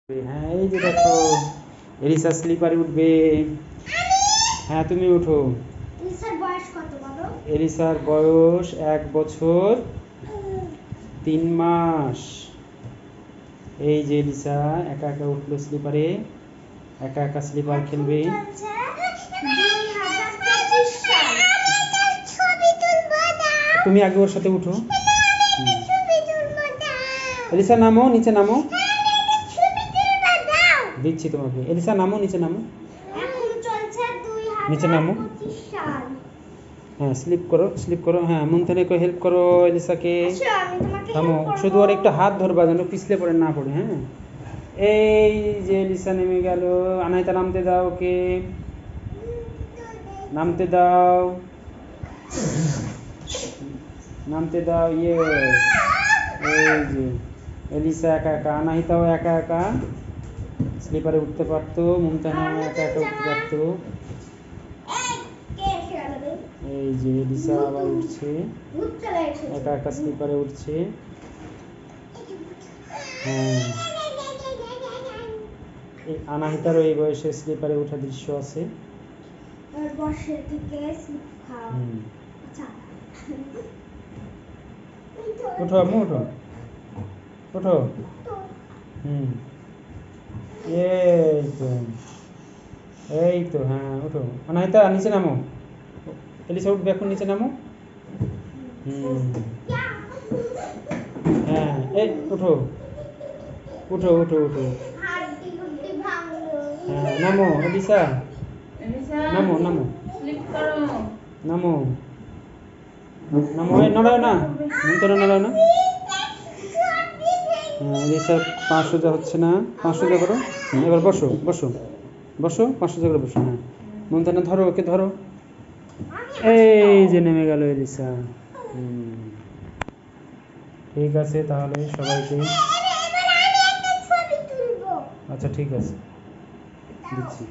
হ্যাঁ এই যে দেখো এলিসা স্লিপারে উঠবে। হ্যাঁ তুমি উঠো। এলিসার বয়স 1 বছর 3 মাস। এই যে এলিসা একা একা উঠলো স্লিপারে, একা একা স্লিপার খেলবে। তুমি আগে ওর সাথে উঠো। এলিসা নামো, নিচে নামো। দিচ্ছি তোমাকে। এলিসা নামো, নিচে নামো। নিচে নামো। হ্যাঁ স্লিপ করো। হ্যাঁ মুনতানিকে হেল্প করো এলিসাকে। থামো, শুধু ওর একটু হাত ধরবা যেন পিছলে পড়ে না পড়ে। হ্যাঁ এই যে এলিসা নেমে গেল। আনাইতা নামতে দাও, ওকে নামতে দাও, নামতে দাও। এই যে এলিসা একা একা, আনাহিতাও একা একা স্লিপারে উঠতে পারতো, মুমতানাও একা একা উঠতে পারতো। এই যে এলিসা আবার উঠছে, একা একা স্লিপারে উঠছে। হ্যাঁ এই আনাহিতারও এই বয়সে স্লিপারে ওঠা দৃশ্য আছে। ওঠো আম্মু, ওঠো ওঠো। এই তো হ্যাঁ ওঠো। অনাহিতা নিচে নামো। এলিসা উঠবে এখন, নিচে নামো। হ্যাঁ এই ওঠো ওঠো ওঠো ওঠো। হ্যাঁ নামো এলিসা, নামো নামো নামো নামো। এই নড়াও না, মুমতানা নড়াও না। এলিসা পা সোজা হচ্ছে না, পা সোজা করো। এবার বসো বসো বসো, 500 করে বসো। হ্যাঁ মুমতানা ধরো, ওকে ধরো। এই যে নেমে গেল এলিসা। ঠিক আছে তাহলে সবাইকে। আচ্ছা ঠিক আছে দিচ্ছি।